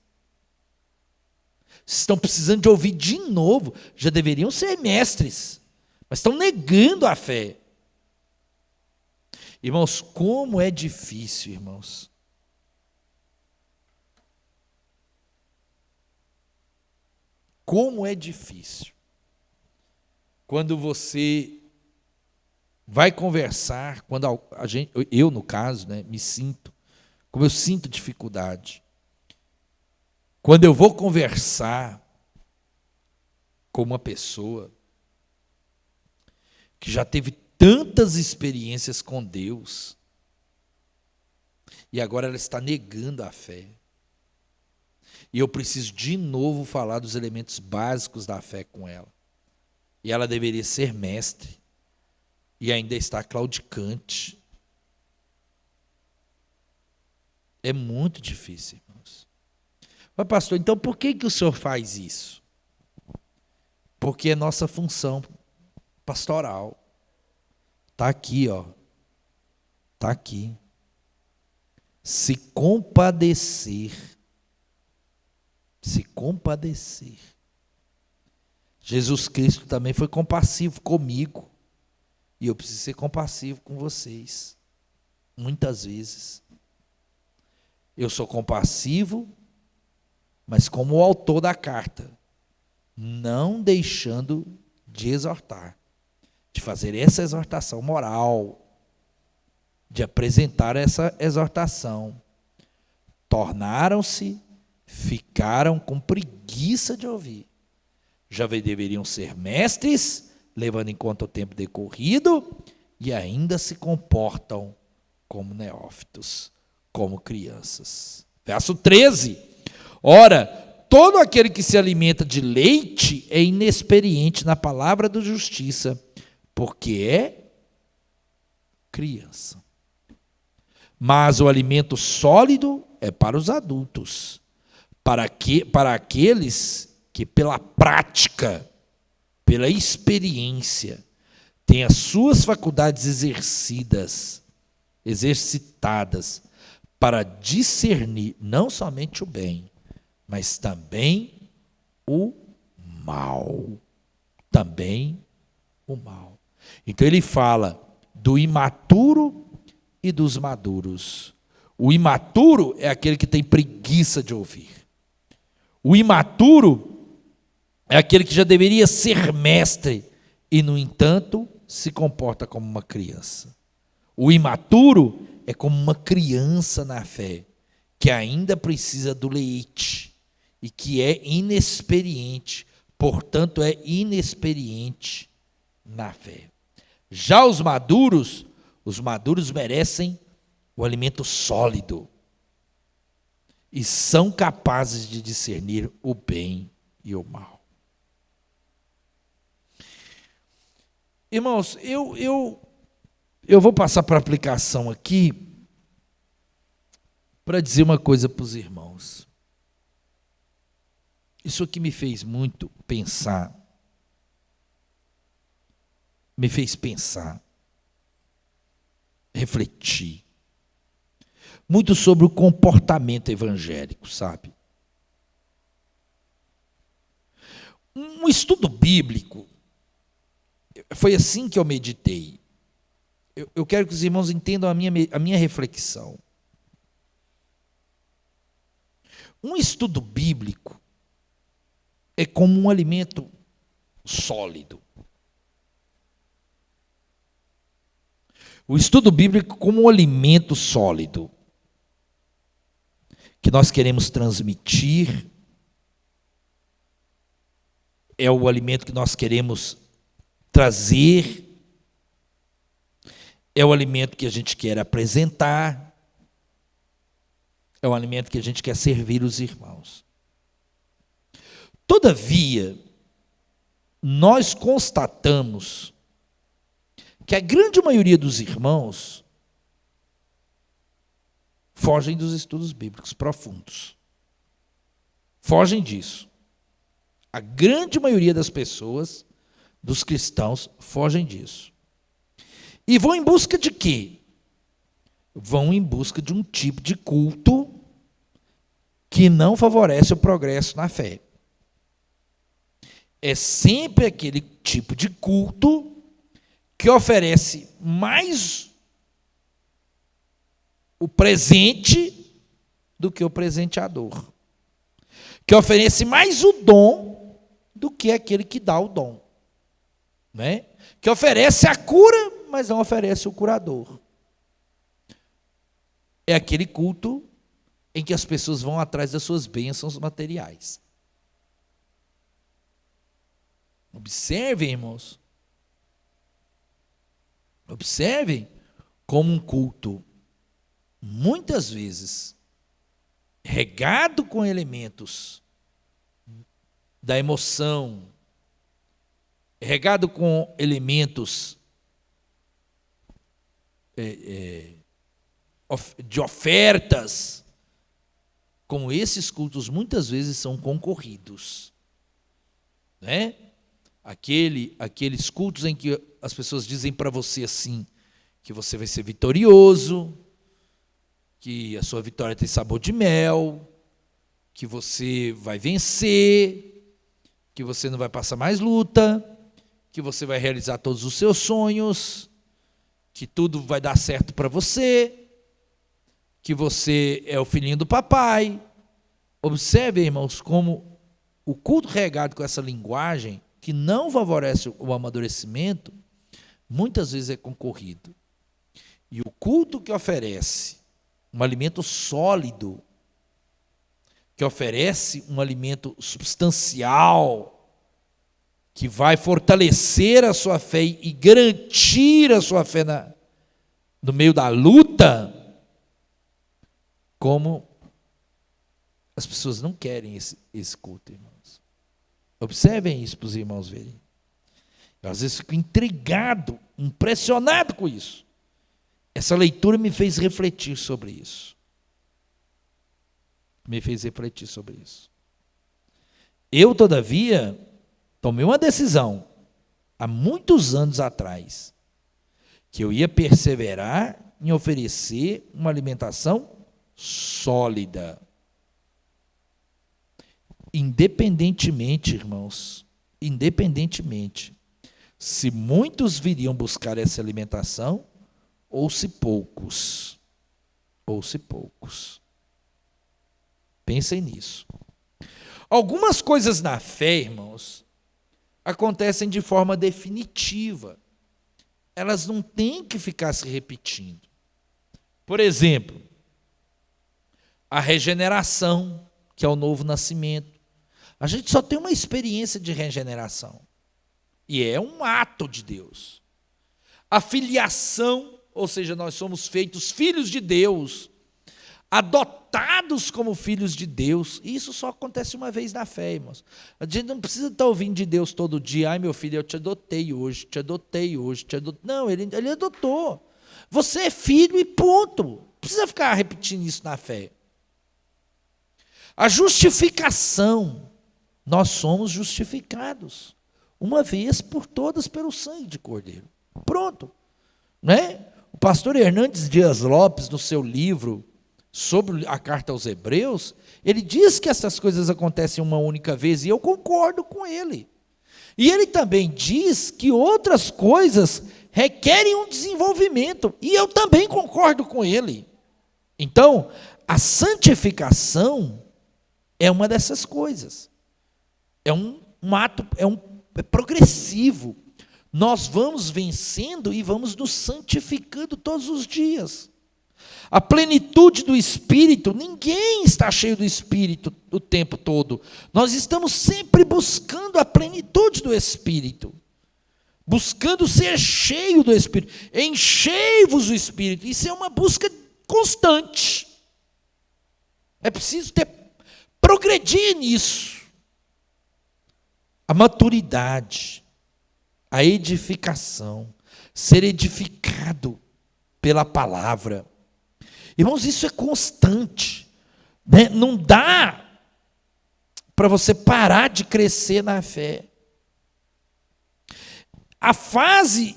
Vocês estão precisando de ouvir de novo. Já deveriam ser mestres, mas estão negando a fé. Irmãos, como é difícil, irmãos. Como é difícil. Quando você vai conversar, quando eu no caso, me sinto, como eu sinto dificuldade. Quando eu vou conversar com uma pessoa que já teve tantas experiências com Deus E agora ela está negando a fé. E eu preciso de novo falar dos elementos básicos da fé com ela. E ela deveria ser mestre. E ainda está claudicante. É muito difícil, irmãos. Mas, pastor, então por que o senhor faz isso? Porque é nossa função pastoral. Está aqui, ó. Está aqui. Se compadecer. Se compadecer. Jesus Cristo também foi compassivo comigo. E eu preciso ser compassivo com vocês. Muitas vezes. Eu sou compassivo, mas como o autor da carta, não deixando de exortar, de fazer essa exortação moral, de apresentar essa exortação. Tornaram-se, ficaram com preguiça de ouvir. Já deveriam ser mestres, levando em conta o tempo decorrido, e ainda se comportam como neófitos, como crianças. Verso 13. Ora, todo aquele que se alimenta de leite é inexperiente na palavra da justiça, porque é criança. Mas o alimento sólido é para os adultos, para aqueles que pela prática, pela experiência, têm as suas faculdades exercitadas, para discernir não somente o bem, mas também o mal. Também o mal. Então ele fala do imaturo e dos maduros. O imaturo é aquele que tem preguiça de ouvir. O imaturo é aquele que já deveria ser mestre e, no entanto, se comporta como uma criança. O imaturo é como uma criança na fé, que ainda precisa do leite e que é inexperiente, portanto é inexperiente na fé. Já os maduros merecem o alimento sólido e são capazes de discernir o bem e o mal. Irmãos, eu vou passar para a aplicação aqui para dizer uma coisa para os irmãos. Isso aqui me fez muito pensar. Me fez pensar, refletir. Muito sobre o comportamento evangélico, sabe? Um estudo bíblico, foi assim que eu meditei. Eu quero que os irmãos entendam a minha reflexão. Um estudo bíblico é como um alimento sólido. O estudo bíblico como um alimento sólido que nós queremos transmitir, é o alimento que nós queremos trazer, é o alimento que a gente quer apresentar, é o alimento que a gente quer servir os irmãos. Todavia, nós constatamos que a grande maioria dos irmãos fogem dos estudos bíblicos profundos. Fogem disso. A grande maioria das pessoas, dos cristãos, fogem disso. E vão em busca de quê? Vão em busca de um tipo de culto que não favorece o progresso na fé. É sempre aquele tipo de culto que oferece mais o presente do que o presenteador. Que oferece mais o dom do que aquele que dá o dom. Né? Que oferece a cura, mas não oferece o curador. É aquele culto em que as pessoas vão atrás das suas bênçãos materiais. Observem, irmãos. Observem como um culto muitas vezes, regado com elementos da emoção, regado com elementos de ofertas, como esses cultos muitas vezes são concorridos, né? Aqueles cultos em que as pessoas dizem para você assim, que você vai ser vitorioso, que a sua vitória tem sabor de mel, que você vai vencer, que você não vai passar mais luta, que você vai realizar todos os seus sonhos, que tudo vai dar certo para você, que você é o filhinho do papai. Observe, irmãos, como o culto regado com essa linguagem, que não favorece o amadurecimento, muitas vezes é concorrido. E o culto que oferece um alimento sólido, que oferece um alimento substancial, que vai fortalecer a sua fé e garantir a sua fé no meio da luta, como as pessoas não querem esse culto, irmãos. Observem isso para os irmãos verem. Eu às vezes fico intrigado, impressionado com isso. Essa leitura me fez refletir sobre isso. Eu, todavia, tomei uma decisão, há muitos anos atrás, que eu ia perseverar em oferecer uma alimentação sólida. Independentemente, irmãos, se muitos viriam buscar essa alimentação, ou se poucos. Pensem nisso. Algumas coisas na fé, irmãos, acontecem de forma definitiva. Elas não têm que ficar se repetindo. Por exemplo, a regeneração, que é o novo nascimento. A gente só tem uma experiência de regeneração. E é um ato de Deus. A filiação, ou seja, nós somos feitos filhos de Deus, adotados como filhos de Deus. E isso só acontece uma vez na fé, irmãos. A gente não precisa estar ouvindo de Deus todo dia. Ai, meu filho, eu te adotei hoje, te adotei hoje, te adotei. Não, ele adotou. Você é filho e ponto. Não precisa ficar repetindo isso na fé. A justificação. Nós somos justificados uma vez por todas pelo sangue de Cordeiro. Pronto. Né? O pastor Hernandes Dias Lopes, no seu livro sobre a carta aos Hebreus, ele diz que essas coisas acontecem uma única vez, e eu concordo com ele. E ele também diz que outras coisas requerem um desenvolvimento, e eu também concordo com ele. Então, a santificação é uma dessas coisas. É um ato, é progressivo. Nós vamos vencendo e vamos nos santificando todos os dias. A plenitude do Espírito, ninguém está cheio do Espírito o tempo todo. Nós estamos sempre buscando a plenitude do Espírito. Buscando ser cheio do Espírito. Enchei-vos do Espírito. Isso é uma busca constante. É preciso progredir nisso. A maturidade, a edificação, ser edificado pela palavra. Irmãos, isso é constante, né? Não dá para você parar de crescer na fé. A fase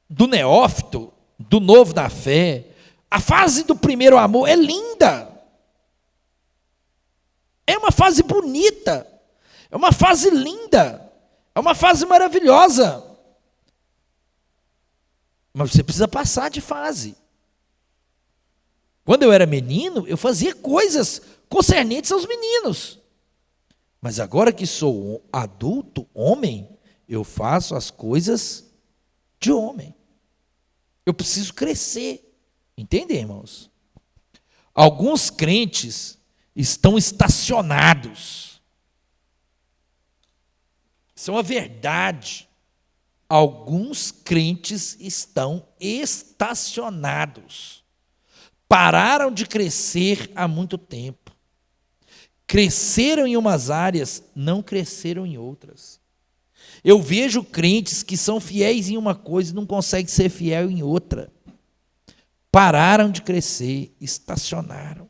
do neófito, do novo da fé, a fase do primeiro amor é linda. É uma fase bonita. É uma fase linda. É uma fase maravilhosa. Mas você precisa passar de fase. Quando eu era menino, eu fazia coisas concernentes aos meninos. Mas agora que sou adulto, homem, eu faço as coisas de homem. Eu preciso crescer. Entendem, irmãos? Alguns crentes estão estacionados. Isso é uma verdade. Alguns crentes estão estacionados. pararam de crescer há muito tempo. Cresceram em umas áreas, não cresceram em outras. Eu vejo crentes que são fiéis em uma coisa e não conseguem ser fiel em outra. Pararam de crescer, estacionaram.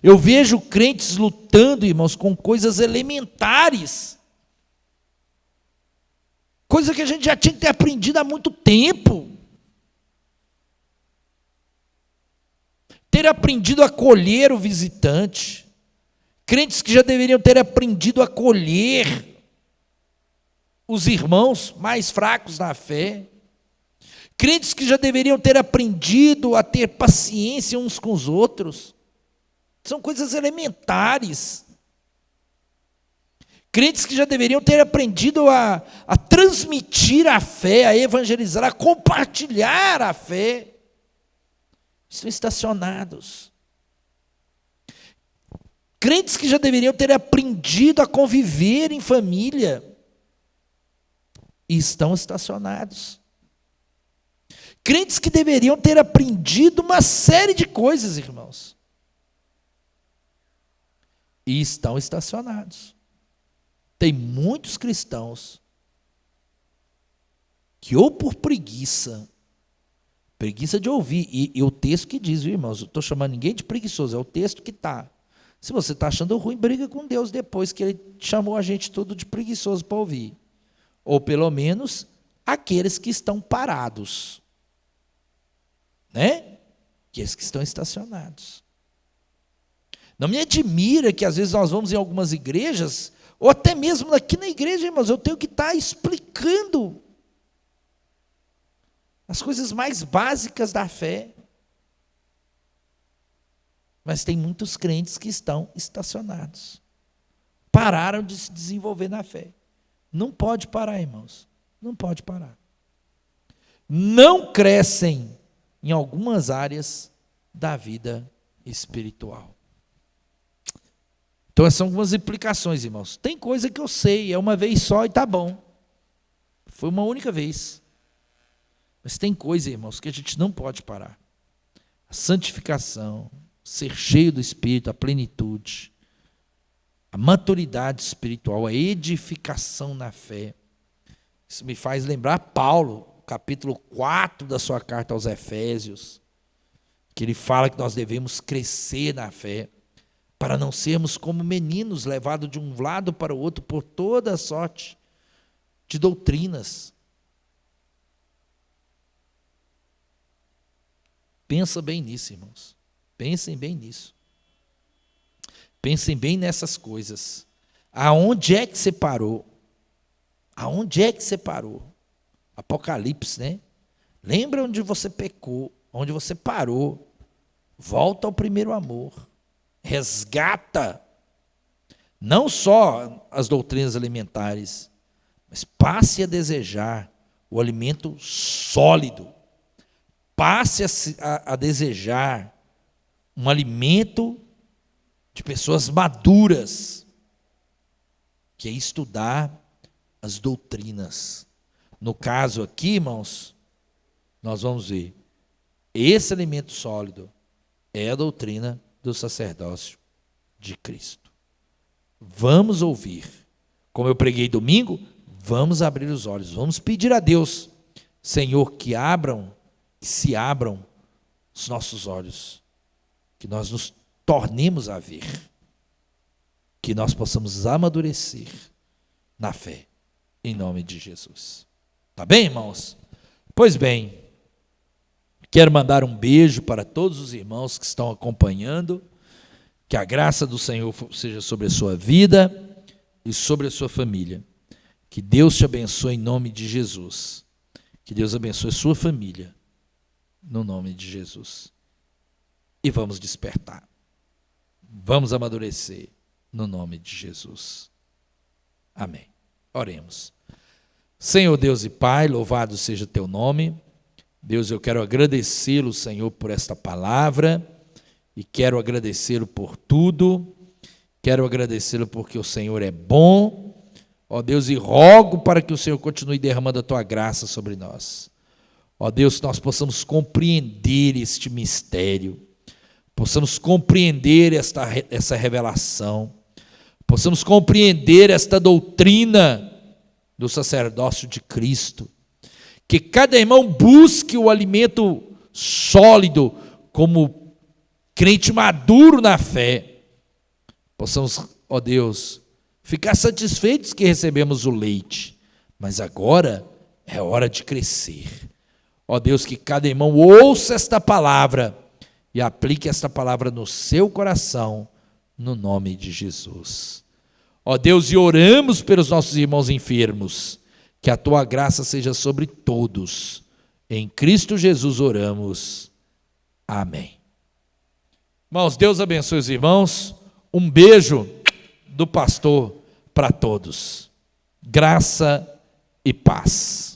Eu vejo crentes lutando, irmãos, com coisas elementares. Coisa que a gente já tinha que ter aprendido há muito tempo. Ter aprendido a acolher o visitante. Crentes que já deveriam ter aprendido a acolher os irmãos mais fracos na fé. Crentes que já deveriam ter aprendido a ter paciência uns com os outros. São coisas elementares. Crentes que já deveriam ter aprendido a transmitir a fé, a evangelizar, a compartilhar a fé. Estão estacionados. Crentes que já deveriam ter aprendido a conviver em família. E estão estacionados. Crentes que deveriam ter aprendido uma série de coisas, irmãos. E estão estacionados. Tem muitos cristãos que ou por preguiça de ouvir, e o texto que diz, viu, irmãos, eu estou chamando ninguém de preguiçoso, é o texto que está. Se você está achando ruim, briga com Deus depois que Ele chamou a gente tudo de preguiçoso para ouvir. Ou pelo menos aqueles que estão parados. Né? Aqueles que estão estacionados. Não me admira que às vezes nós vamos em algumas igrejas, ou até mesmo aqui na igreja, irmãos, eu tenho que estar explicando as coisas mais básicas da fé. Mas tem muitos crentes que estão estacionados. Pararam de se desenvolver na fé. Não pode parar, irmãos. Não pode parar. Não crescem em algumas áreas da vida espiritual. Então, essas são algumas implicações, irmãos. Tem coisa que eu sei, é uma vez só e está bom. Foi uma única vez. Mas tem coisa, irmãos, que a gente não pode parar. A santificação, ser cheio do Espírito, a plenitude, a maturidade espiritual, a edificação na fé. Isso me faz lembrar Paulo, capítulo 4 da sua carta aos Efésios, que ele fala que nós devemos crescer na fé, para não sermos como meninos levados de um lado para o outro por toda sorte de doutrinas. Pensa bem nisso, irmãos. Pensem bem nisso. Pensem bem nessas coisas. Aonde é que você parou? Aonde é que você parou? Apocalipse, né? Lembra onde você pecou, onde você parou. Volta ao primeiro amor. Resgata não só as doutrinas alimentares, mas passe a desejar o alimento sólido. Passe a desejar um alimento de pessoas maduras, que é estudar as doutrinas. No caso aqui, irmãos, nós vamos ver, esse alimento sólido é a doutrina do sacerdócio de Cristo. Vamos ouvir. Como eu preguei domingo, vamos abrir os olhos, vamos pedir a Deus, Senhor, que se abram os nossos olhos, que nós nos tornemos a ver, que nós possamos amadurecer na fé, em nome de Jesus. Tá bem, irmãos? Pois bem, quero mandar um beijo para todos os irmãos que estão acompanhando, que a graça do Senhor seja sobre a sua vida e sobre a sua família. Que Deus te abençoe em nome de Jesus. Que Deus abençoe a sua família, no nome de Jesus. E vamos despertar. Vamos amadurecer, no nome de Jesus. Amém. Oremos. Senhor Deus e Pai, louvado seja teu nome. Deus, eu quero agradecê-lo, Senhor, por esta palavra, e quero agradecê-lo por tudo, quero agradecê-lo porque o Senhor é bom, ó Deus, e rogo para que o Senhor continue derramando a tua graça sobre nós. Ó Deus, que nós possamos compreender este mistério, possamos compreender essa revelação, possamos compreender esta doutrina do sacerdócio de Cristo, que cada irmão busque o alimento sólido, como crente maduro na fé, possamos, ó Deus, ficar satisfeitos que recebemos o leite, mas agora é hora de crescer. Ó Deus, que cada irmão ouça esta palavra e aplique esta palavra no seu coração, no nome de Jesus. Ó Deus, e oramos pelos nossos irmãos enfermos, que a tua graça seja sobre todos. Em Cristo Jesus oramos. Amém. Irmãos, Deus abençoe os irmãos. Um beijo do pastor para todos. Graça e paz.